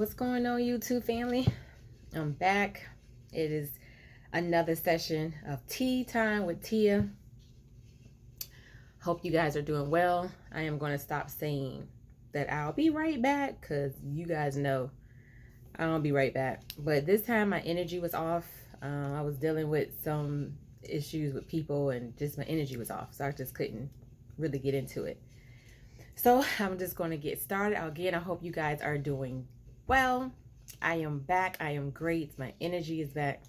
What's going on, YouTube family? I'm back. It is another session of tea time with Tia. Hope you guys are doing well. I am going to stop saying that I'll be right back because you guys know I'll be right back. But this time my energy was off. I was dealing with some issues with people and just my energy was off. So I just couldn't really get into it. So I'm just going to get started. Again, I hope you guys are doing well. I am back. I am great. My energy is back.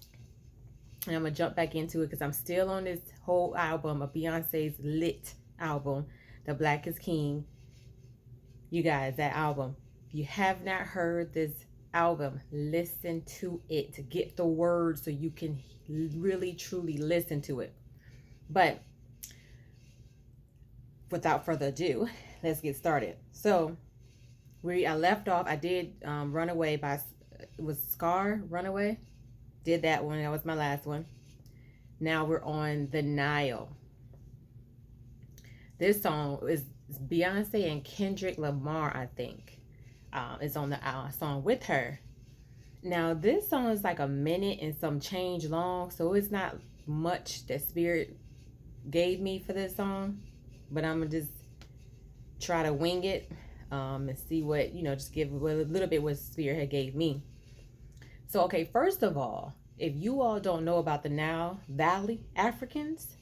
And I'm going to jump back into it because I'm still on this whole album of Beyonce's Lit album, The Black is King. You guys, that album. If you have not heard this album, listen to it to get the words so you can really, truly listen to it. But without further ado, let's get started. So I left off. I did Runaway by, it was Scar, Runaway. Did that one. That was my last one. Now we're on the Nile. This song is Beyonce and Kendrick Lamar, I think. Is on the song with her. Now this song is like a minute and some change long, so it's not much that Spirit gave me for this song. But I'm gonna just try to wing it and see what, just give a little bit what Spirit had gave me. So, okay, first of all, if you all don't know about the Nile Valley Africans,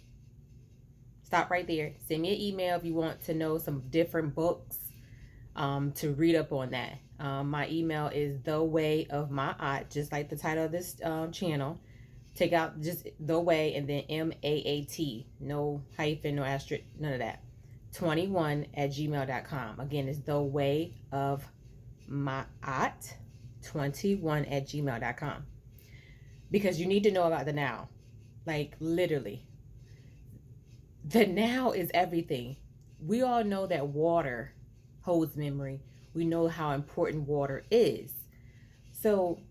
stop right there. Send me an email if you want to know some different books to read up on that. My email is The Way of My Aunt, just like the title of this channel. Take out just The Way and then MAAT. No hyphen, no asterisk, none of that. 21@gmail.com. Again, it's The Way of My Aunt 21@gmail.com. Because you need to know about the now. Like literally. The now is everything. We all know that water holds memory. We know how important water is. So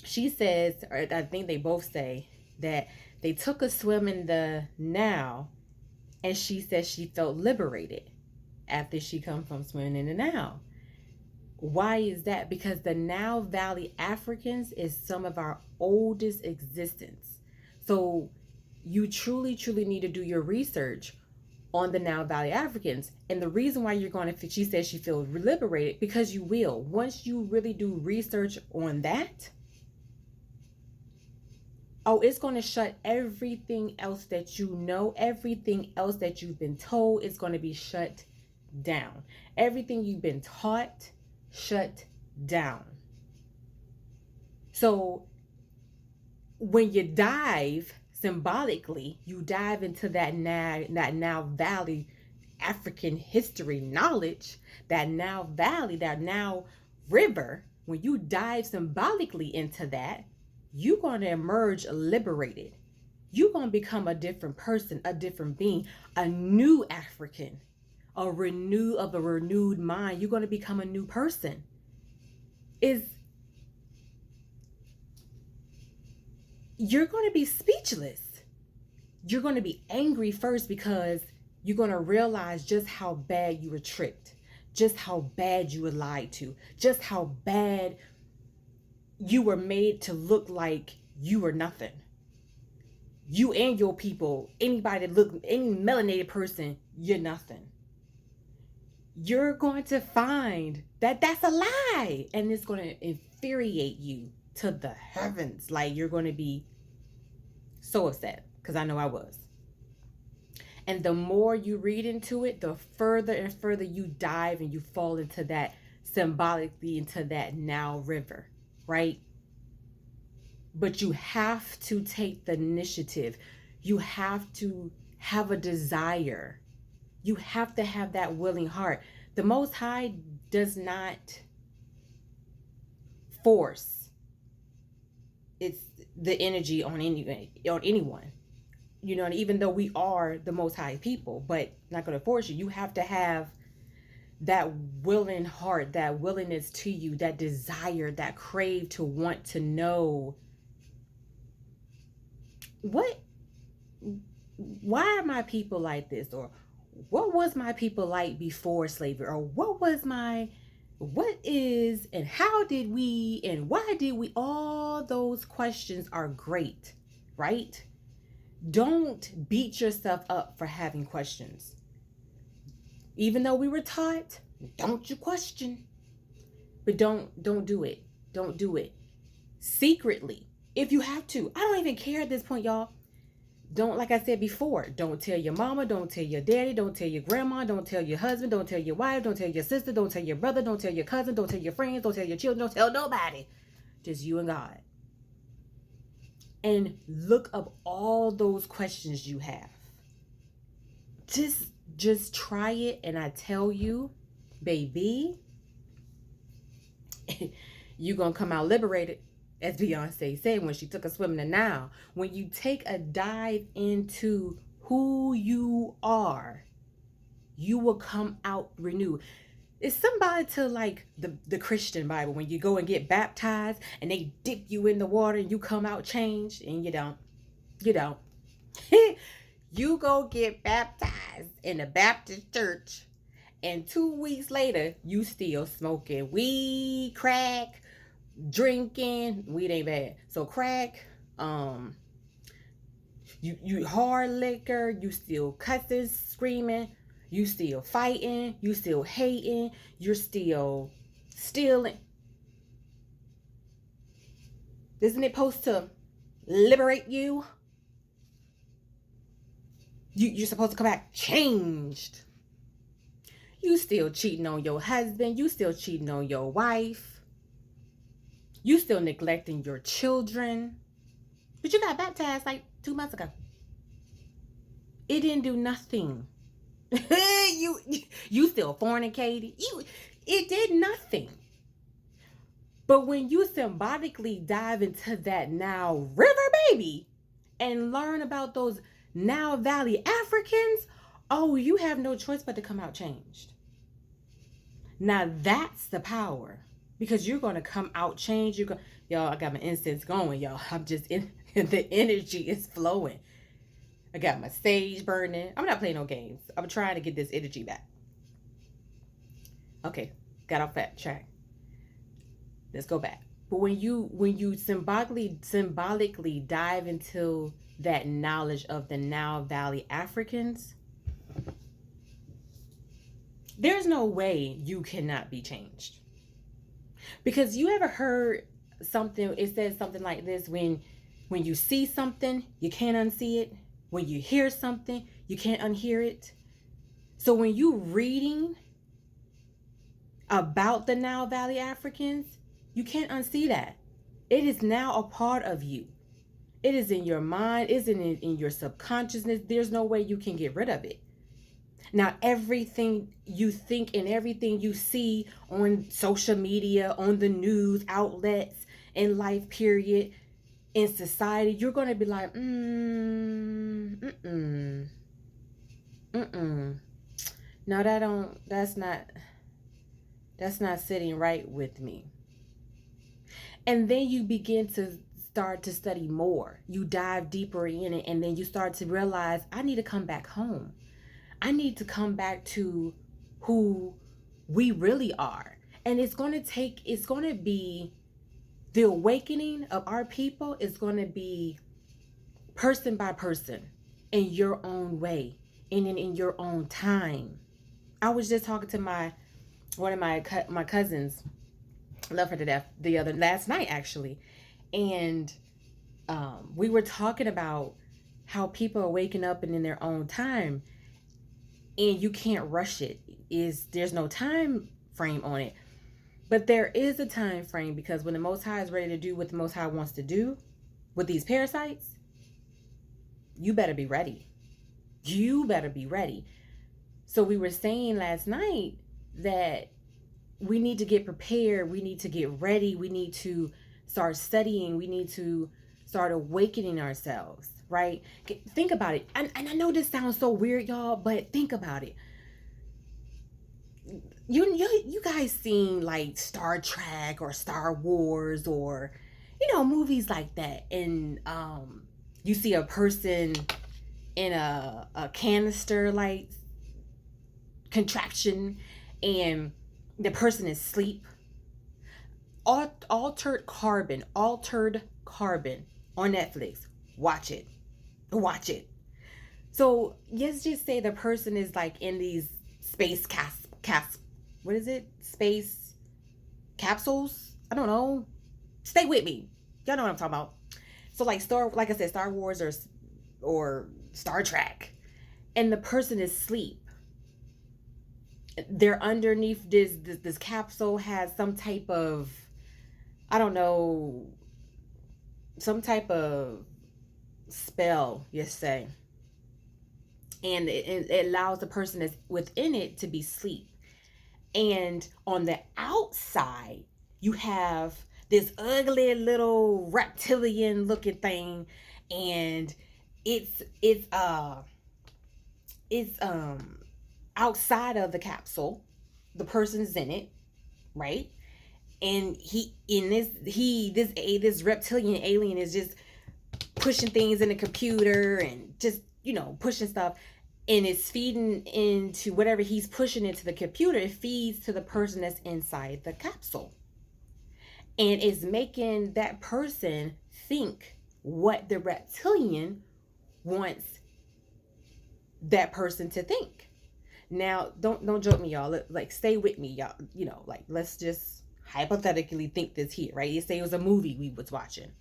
she says, or I think they both say, that they took a swim in the Nile, and she says she felt liberated after she come from swimming in the Nile. Why is that? Because the Nile Valley Africans is some of our oldest existence. So you truly, truly need to do your research on the Nile Valley Africans. And the reason why you're going to, she says she feels liberated, because you will. Once you really do research on that, it's going to shut everything else that you know, everything else that you've been told is going to be shut down. Everything you've been taught, shut down. So when you dive symbolically, you dive into that Nile Valley African history knowledge, that Nile Valley, that Nile River, when you dive symbolically into that, you're going to emerge liberated. You're going to become a different person, a different being, a new African, a renewed mind. You're going to become a new person. You're going to be speechless. You're going to be angry first because you're going to realize just how bad you were tricked, just how bad you were lied to, just how bad you were made to look like you were nothing. You and your people, any melanated person, you're nothing. You're going to find that that's a lie, and it's going to infuriate you to the heavens. Like, you're going to be so upset, because I know I was. And the more you read into it, the further and further you dive and you fall into that, symbolically into that Nile River, right? But you have to take the initiative. You have to have a desire. You have to have that willing heart. The Most High does not force the energy on anyone. Even though we are the Most High people, but not going to force you. You have to have that willing heart, that willingness to you, that desire, that crave to want to know why are my people like this, or what was my people like before slavery, or what was my what is and how did we and why did we? All those questions are great, right? Don't beat yourself up for having questions. Even though we were taught, don't you question. But don't do it. Don't do it. Secretly. If you have to. I don't even care at this point, y'all. Don't, like I said before, don't tell your mama, don't tell your daddy, don't tell your grandma, don't tell your husband, don't tell your wife, don't tell your sister, don't tell your brother, don't tell your cousin, don't tell your friends, don't tell your children, don't tell nobody. Just you and God. And look up all those questions you have. Just try it, and I tell you, baby, you're gonna come out liberated. As Beyoncé said when she took a swim in the Nile. When you take a dive into who you are, you will come out renewed. It's somebody to like the Christian Bible when you go and get baptized and they dip you in the water and you come out changed, and you don't. You don't. You go get baptized in the Baptist church, and 2 weeks later, you still smoking weed, crack, drinking. Weed ain't bad. So crack, you hard liquor, you still cussing, screaming, you still fighting, you still hating, you're still stealing. Isn't it supposed to liberate you? You're supposed to come back changed. You still cheating on your husband, you still cheating on your wife, you still neglecting your children. But you got baptized like 2 months ago. It didn't do nothing. you still fornicating. It did nothing. But when you symbolically dive into that Nile River, baby, and learn about those Nile Valley Africans, oh, you have no choice but to come out changed. Now that's the power, because you're going to come out changed. Y'all, I got my incense going, y'all. I'm just in, the energy is flowing. I got my sage burning. I'm not playing no games. I'm trying to get this energy back. Okay, got off that track. Let's go back. But when you symbolically dive into that knowledge of the Nile Valley Africans, there's no way you cannot be changed. Because you ever heard something, it says something like this: when you see something, you can't unsee it. When you hear something, you can't unhear it. So when you reading about the Nile Valley Africans, you can't unsee that. It is now a part of you. It is in your mind, it's in your subconsciousness. There's no way you can get rid of it. Now, everything you think and everything you see on social media, on the news outlets, in life period, in society, you're going to be like, no, that's not sitting right with me. And then you begin to start to study more. You dive deeper in it, and then you start to realize, I need to come back home. I need to come back to who we really are. And it's going to be the awakening of our people is going to be person by person, in your own way, and in your own time. I was just talking to one of my cousins, love her to death, last night actually, and we were talking about how people are waking up and in their own time, and you can't rush it. There's no time frame on it. But there is a time frame, because when the Most High is ready to do what the Most High wants to do with these parasites, you better be ready. You better be ready. So we were saying last night that we need to get prepared. We need to get ready. We need to start studying. We need to start awakening ourselves, right? Think about it. And I know this sounds so weird, y'all, but think about it. You guys seen like Star Trek or Star Wars or movies like that, and you see a person in a canister like contraption, and The person is asleep. Altered Carbon, on Netflix. Watch it. Watch it. So let's just say the person is like in these space what is it? Space capsules? I don't know. Stay with me. Y'all know what I'm talking about. So like I said, Star Wars or Star Trek, and the person is asleep. They're underneath this capsule has some type of, I don't know, some type of spell, you say, and it allows the person that's within it to be asleep. And on the outside, you have this ugly little reptilian looking thing, and it's outside of the capsule. The person's in it, right? And this reptilian alien is just pushing things in the computer and just, pushing stuff, and it's feeding into whatever he's pushing into the computer. It feeds to the person that's inside the capsule, and it's making that person think what the reptilian wants that person to think. Now, don't joke me, y'all. Like, stay with me, y'all. Like, let's just hypothetically think this here, right? You say it was a movie we was watching.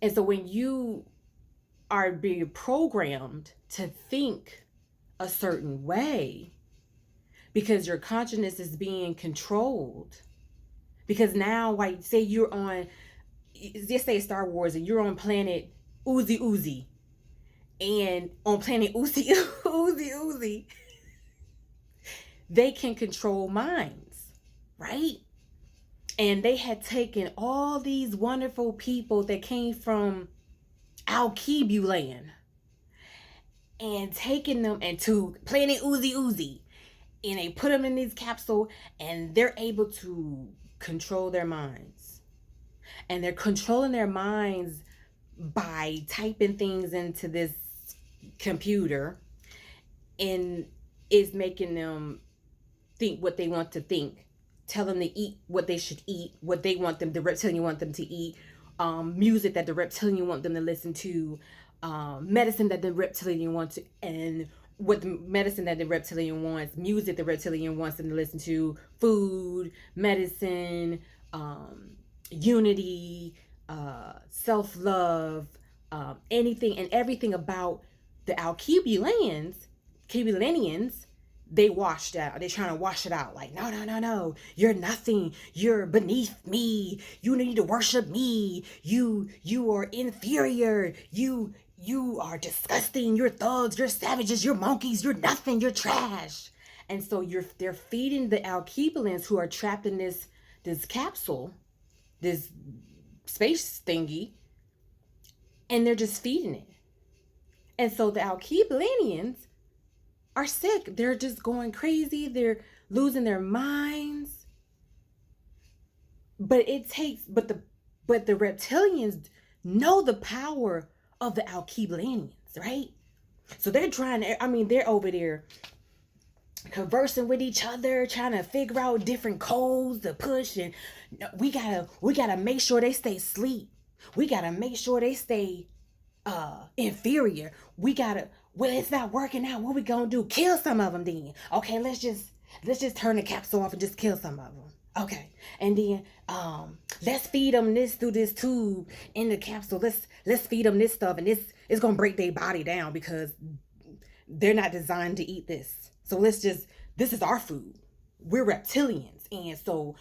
And so when you are being programmed to think a certain way because your consciousness is being controlled, because now, like, say you're on, just say Star Wars, and you're on planet Uzi, and on planet Uzi, they can control minds, right? And they had taken all these wonderful people that came from Alkebulan and taken them into planet Uzi, and they put them in this capsule, and they're able to control their minds. And they're controlling their minds by typing things into this computer, and it's making them think what they want to think, tell them to eat what they should eat, what they want them, the reptilian want them to eat, music that the reptilian want them to listen to, medicine that the reptilian wants to, and what the medicine that the reptilian wants, music the reptilian wants them to listen to, food, medicine, unity, self-love, anything and everything about the Alkebulanians, they washed out. They're trying to wash it out. Like, no. You're nothing. You're beneath me. You need to worship me. You are inferior. You are disgusting. You're thugs. You're savages. You're monkeys. You're nothing. You're trash. And so they're feeding the Alkebulans who are trapped in this capsule, this space thingy, and they're just feeding it. And so the Alkebulanians are sick. They're just going crazy. They're losing their minds. But the reptilians know the power of the Alkebulanians, right? So they're they're over there conversing with each other, trying to figure out different codes to push, and we gotta make sure they stay asleep. We gotta make sure they stay inferior. Well, it's not working out. What we gonna do? Kill some of them then. Okay, let's just turn the capsule off and just kill some of them. Okay, and then let's feed them this through this tube in the capsule. Let's feed them this stuff, and it's gonna break their body down because they're not designed to eat this. So this is our food. We're reptilians, and so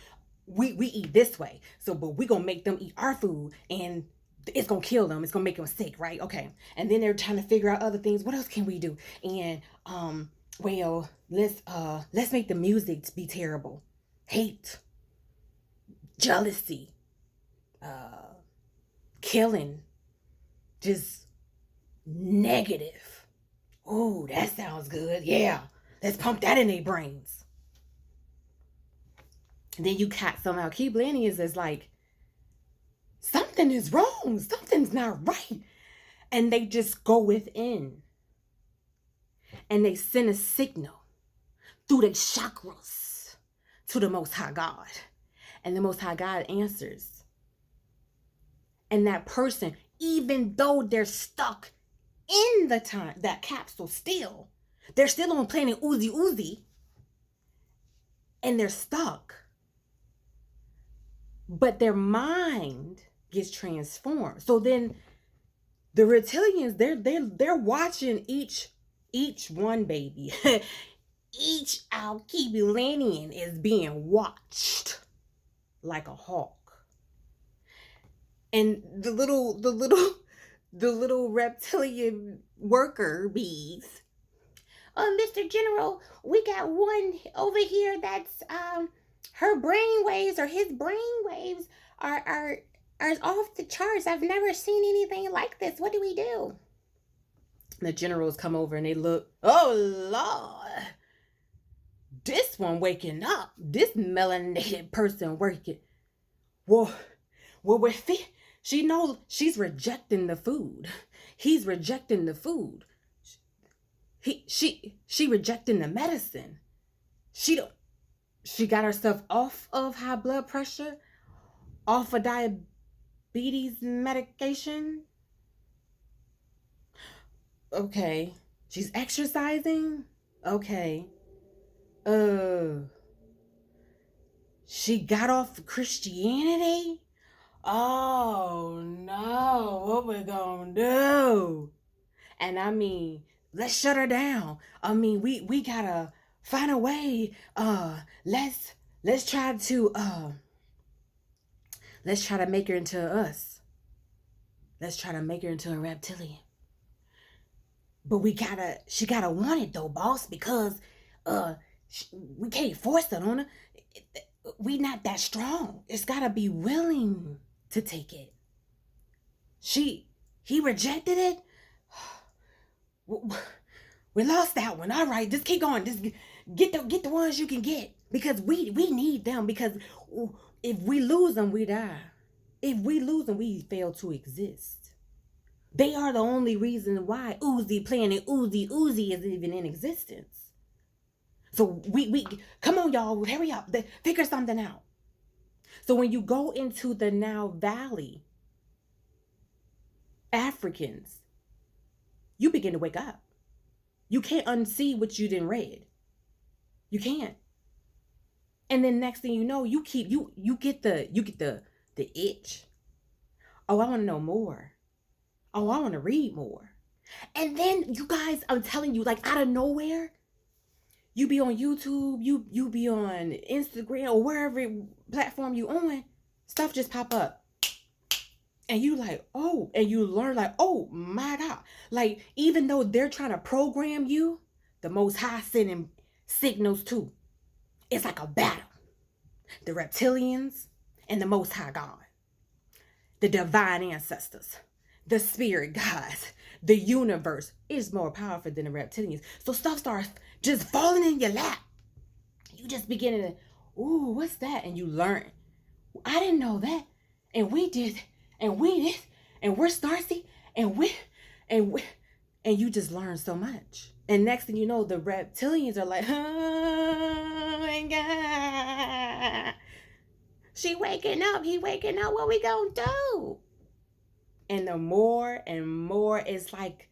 we eat this way. So, but we gonna make them eat our food, and it's gonna kill them. It's gonna make them sick, right? Okay. And then they're trying to figure out other things. What else can we do? And well, let's make the music be terrible. Hate, jealousy, killing, just negative. Oh, that sounds good. Yeah. Let's pump that in their brains. And then you got some Alkebulanians that's like, something is wrong. Something's not right. And they just go within. And they send a signal through their chakras to the Most High God. And the Most High God answers. And that person, even though they're stuck in the time, that capsule still, they're still on planet Uzi, and they're stuck. But their mind gets transformed. So then the reptilians, they're watching each one, baby. Each Alkebulan is being watched like a hawk. And the little reptilian worker bees. Mr. General, we got one over here that's her brain waves or his brain waves are off the charts. I've never seen anything like this. What do we do? The generals come over and they look. Oh Lord, this one waking up. This melanated person working. Well, she knows she's rejecting the food. He's rejecting the food. She rejecting the medicine. She got herself off of high blood pressure, off of diabetes medication. Okay. She's exercising. Okay. She got off Christianity. Oh no, what we gonna do? And I mean, let's shut her down. I mean, we gotta find a way. Let's try to make her into us. Let's try to make her into a reptilian. But she gotta want it though, boss, because we can't force it on her. We not that strong. It's gotta be willing to take it. He rejected it. We lost that one. All right, just keep going. Just get the ones you can get, because we need them, because if we lose them, we die. If we lose them, we fail to exist. They are the only reason why planet Uzi is even in existence. So we come on, y'all, hurry up, figure something out. So when you go into the Nile Valley, Africans, you begin to wake up. You can't unsee what you didn't read. You can't. And then next thing you know, you get the itch. Oh, I want to know more. Oh, I want to read more. And then you guys, I'm telling you, like out of nowhere, you be on YouTube, you be on Instagram or wherever platform you on, stuff just pop up. And you like, oh, and you learn like, oh my God. Like, even though they're trying to program you, the Most High sending signals too. It's like a battle. The reptilians and the Most High God. The divine ancestors. The spirit gods. The universe is more powerful than the reptilians. So stuff starts just falling in your lap. You just begin to, ooh, what's that? And you learn. I didn't know that. And we did. And we did. And we're Starsy. And you just learn so much. And next thing you know, the reptilians are like, oh my God. She waking up. He waking up. What we gonna do? And the more and more, it's like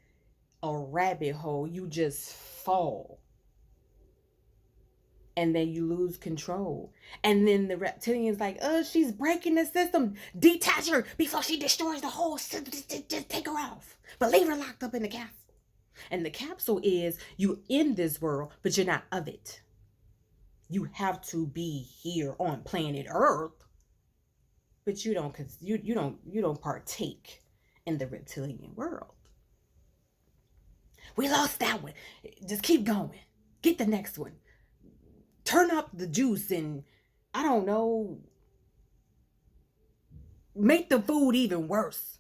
a rabbit hole. You just fall. And then you lose control. And then the reptilian's like, oh, she's breaking the system. Detach her before she destroys the whole system. Just take her off. But leave her locked up in the capsule. And the capsule is you in this world, but you're not of it. You have to be here on planet Earth. But you don't partake in the reptilian world. We lost that one. Just keep going. Get the next one. Turn up the juice and, I don't know, make the food even worse.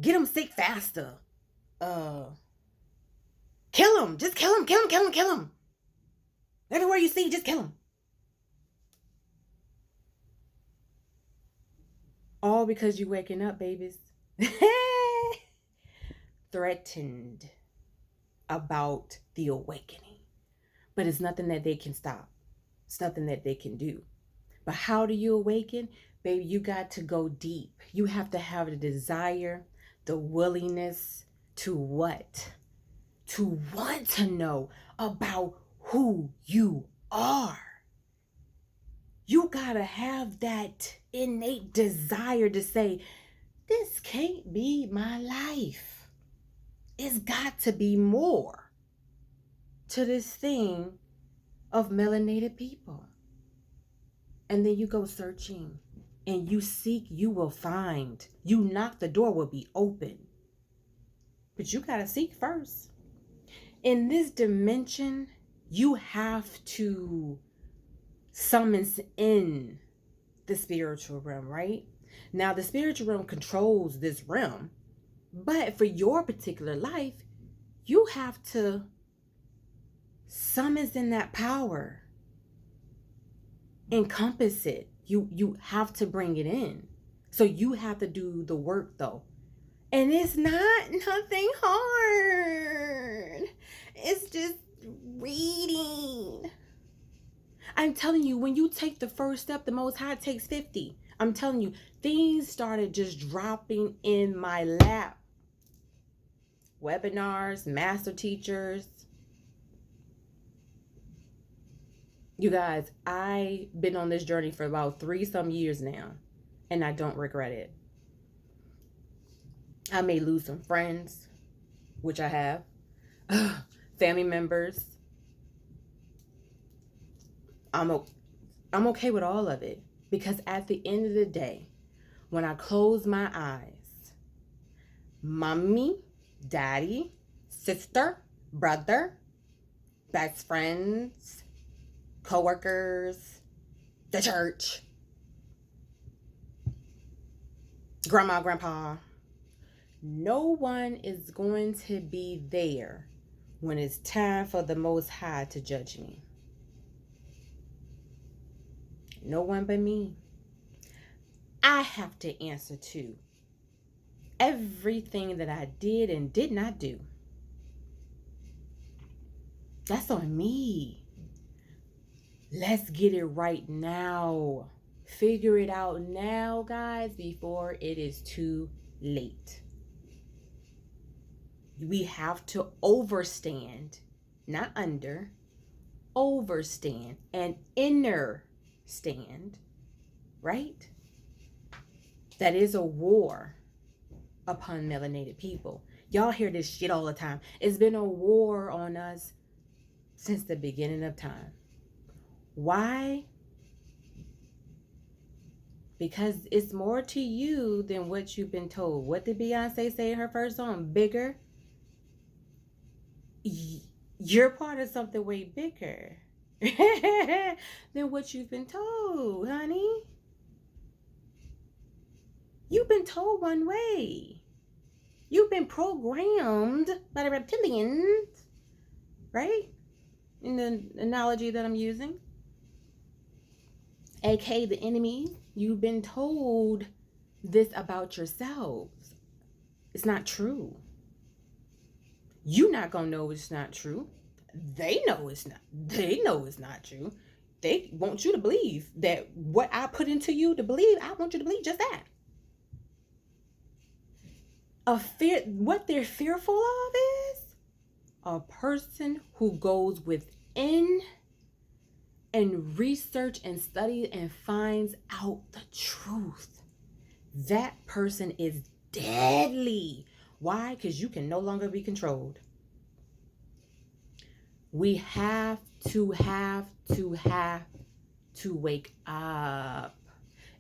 Get them sick faster. Kill them. Just kill them. Everywhere you see, just kill them. All because you waking up, babies. Threatened about the awakening. but it's nothing that they can stop. It's nothing that they can do. But how do you awaken? Baby, you got to go deep. You have to have the desire, the willingness to what? To want to know about who you are. You gotta have that innate desire to say, this can't be my life. It's got to be more to this thing of melanated people. And then you go searching and you seek, you will find. You knock, the door will be open. But you gotta seek first. In this dimension, you have to summons in the spiritual realm, right? Now, the spiritual realm controls this realm, but for your particular life, you have to summons in that power, encompass it. You have to bring it in. So you have to do the work, though. And it's not nothing hard. It's just reading. I'm telling you, when you take the first step, the Most High takes 50. I'm telling you, things started just dropping in my lap. Webinars, master teachers. You guys, I've been on this journey for about 3-some years now, and I don't regret it. I may lose some friends, which I have, family members. I'm okay with all of it, because at the end of the day, when I close my eyes, mommy, daddy, sister, brother, best friends, co-workers, the church, grandma, grandpa, no one is going to be there when it's time for the Most High to judge me. No one but me. I have to answer to everything that I did and did not do. That's on me. Let's get it right now. Figure it out now, guys, before it is too late. We have to overstand, not under, overstand and inner stand, right? That is a war upon melanated people. Y'all hear this shit all the time. It's been a war on us since the beginning of time. Why? Because it's more to you than what you've been told. What did Beyoncé say in her first song? Bigger. You're part of something way bigger than what you've been told, honey. You've been told one way. You've been programmed by the reptilians, right? In the analogy that I'm using. aka the enemy. You've been told this about yourselves. It's not true. You're not gonna know it's not true. They know it's not. They know it's not true. They want you to believe that what I put into you to believe, I want you to believe just that. What they're fearful of is a person who goes within and research and study and finds out the truth. That person is deadly. Why? Because you can no longer be controlled. We have to wake up.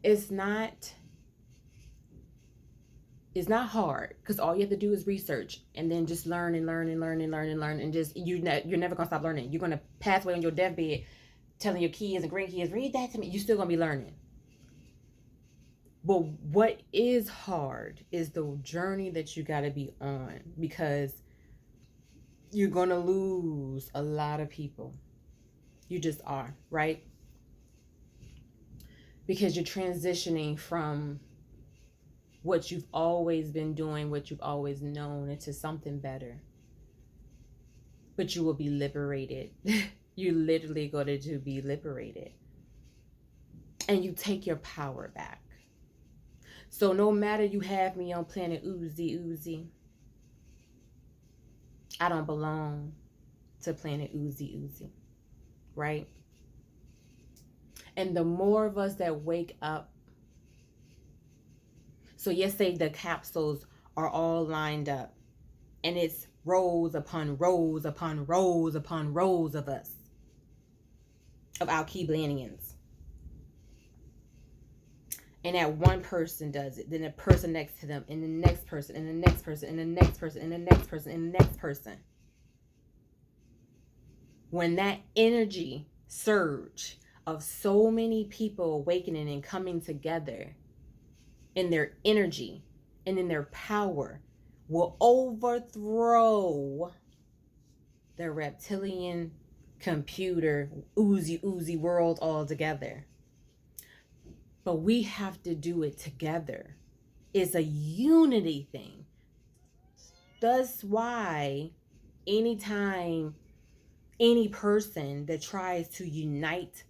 It's not hard, because all you have to do is research and then just learn and just you're never gonna stop learning. You're gonna pass away on your deathbed telling your kids and grandkids, read that to me. You're still gonna be learning. But what is hard is the journey that you gotta be on, because you're gonna lose a lot of people. You just are, right? Because you're transitioning from what you've always been doing, what you've always known, into something better. But you will be liberated You literally going to be liberated. And you take your power back. So no matter you have me on planet Uzi, I don't belong to planet Uzi, right? And the more of us that wake up, so say the capsules are all lined up, and it's rows upon rows upon rows upon rows of us, of our Keblanians. And that one person does it, then the person next to them, and the next person, and the next person, and the next person, and the next person, and the next person. When that energy surge of so many people awakening and coming together in their energy and in their power will overthrow the reptilian computer Uzi world altogether. But we have to do it together. It's a unity thing. That's why anytime any person that tries to unite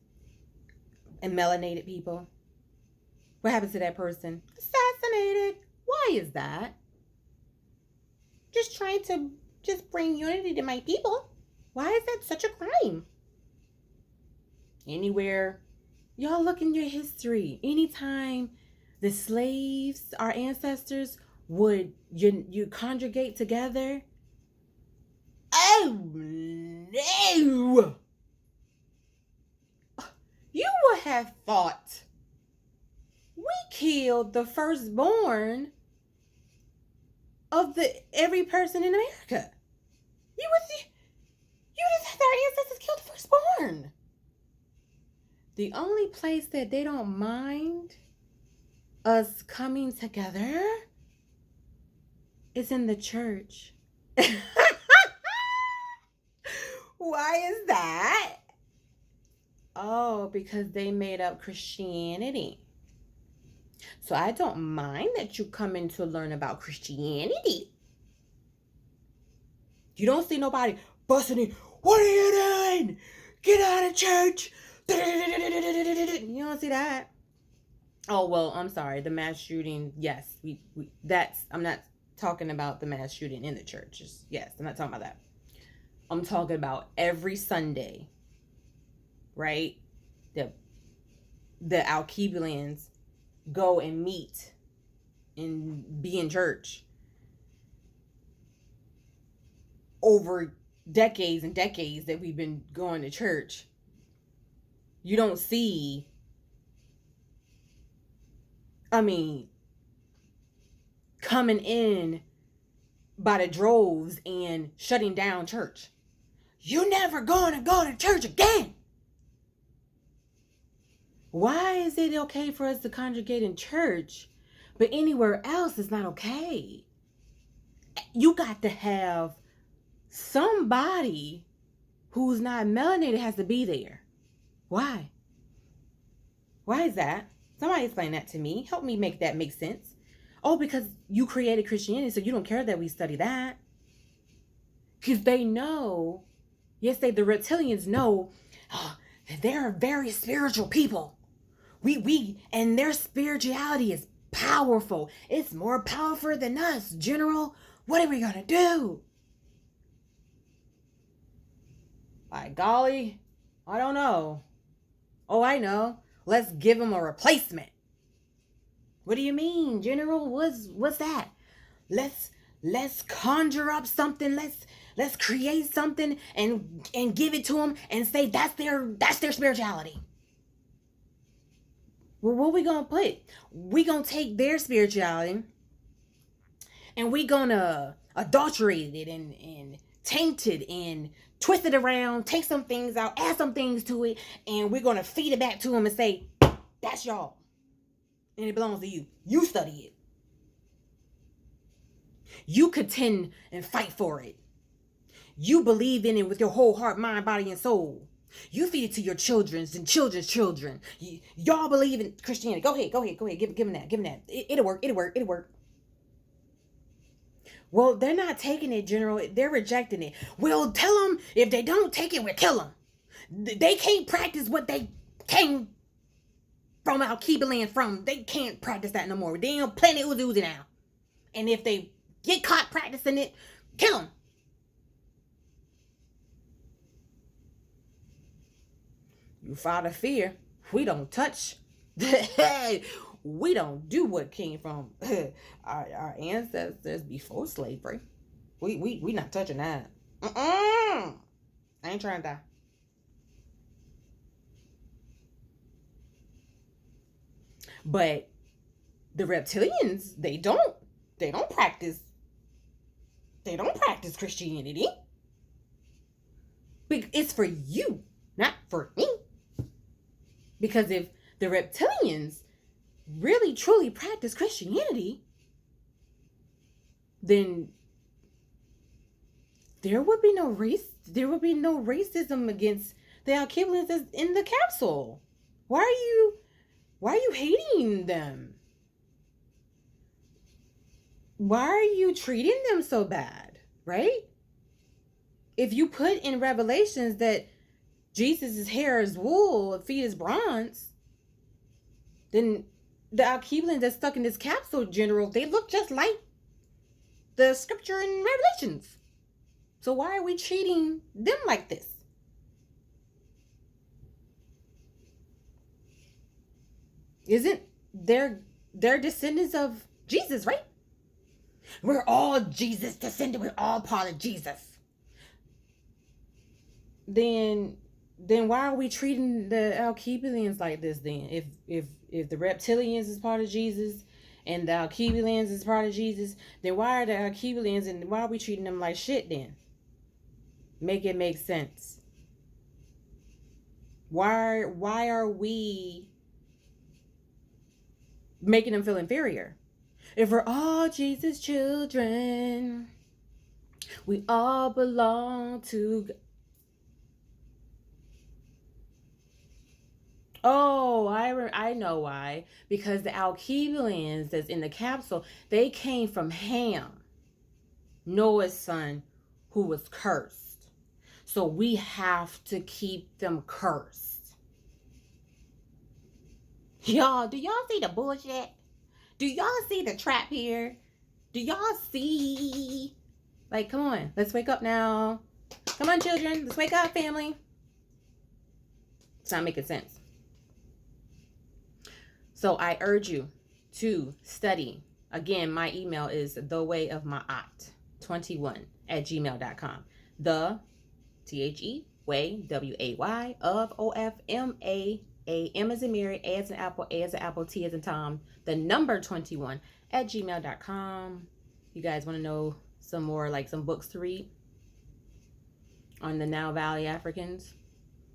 and melanated people, what happens to that person? Assassinated. Why is that? Just trying to bring unity to my people. Why is that such a crime? Anywhere, y'all look in your history. Anytime the slaves, our ancestors, would you congregate together. Oh no! You would have thought we killed the firstborn of every person in America. You just had our ancestors kill the firstborn. The only place that they don't mind us coming together is in the church. Why is that? Oh, because they made up Christianity. So I don't mind that you come in to learn about Christianity. You don't see nobody busting in. What are you doing? Get out of church. You don't see that. Oh, well, I'm sorry. The mass shooting, yes. I'm not talking about the mass shooting in the churches. Yes, I'm not talking about that. I'm talking about every Sunday, right? The Alkebulians go and meet and be in church over decades and decades that we've been going to church. You don't see, coming in by the droves and shutting down church. You never gonna go to church again. Why is it okay for us to congregate in church, but anywhere else is not okay? You got to have somebody who's not melanated has to be there. Why? Why is that? Somebody explain that to me. Help me make that make sense. Oh, because you created Christianity, so you don't care that we study that. Because they know, the reptilians know that they're very spiritual people. And their spirituality is powerful. It's more powerful than us, General. What are we gonna do? By golly, I don't know. Oh, I know. Let's give them a replacement. What do you mean, General? What's that? Let's conjure up something. Let's create something and give it to them and say that's their spirituality. Well, what we gonna put? We gonna take their spirituality and we gonna adulterate it and taint it and twist it around, take some things out, add some things to it, and we're gonna feed it back to them and say, that's y'all. And it belongs to you. You study it. You contend and fight for it. You believe in it with your whole heart, mind, body, and soul. You feed it to your children's and children's children. Y'all believe in Christianity. Go ahead. Give them that. It'll work. Well, they're not taking it, General. They're rejecting it. We'll tell them if they don't take it, we'll kill them. They can't practice what they came from Al-Qaeda land from. They can't practice that no more. They don't Planet Uzi now. And if they get caught practicing it, kill them. You fought a fear. We don't touch. We don't do what came from our ancestors before slavery. We not touching that. I ain't trying to die. But the reptilians, they don't practice Christianity. It's for you, not for me. Because if the reptilians really truly practice Christianity, then there would be no racism against the Alkebulians in the capsule. Why are you hating them? Why are you treating them so bad, right? If you put in Revelations that Jesus' hair is wool, feet is bronze, then the Alkebulians that's stuck in this capsule, general, they look just like the scripture in Revelations. So why are we treating them like this? Isn't they're descendants of Jesus, right? We're all Jesus descended. We're all part of Jesus. Then why are we treating the Alkebulians like this then? If the reptilians is part of Jesus and the Alkebulians is part of Jesus, then why are the Alkebulians and why are we treating them like shit then? Make it make sense. Why are we making them feel inferior? If we're all Jesus' children, we all belong to. Oh, I know why. Because the Alkebulians that's in the capsule, they came from Ham, Noah's son, who was cursed. So we have to keep them cursed. Y'all, do y'all see the bullshit? Do y'all see the trap here? Do y'all see? Like, come on, let's wake up now. Come on, children, let's wake up, family. It's not making sense. So I urge you to study. Again, my email is thewayofmaat21@gmail.com. The way, WAY of OFMA. M as in Mary, A as in Apple, A as in Apple, T as in Tom, the number 21@gmail.com. You guys want to know some more, like some books to read on the Nile Valley Africans?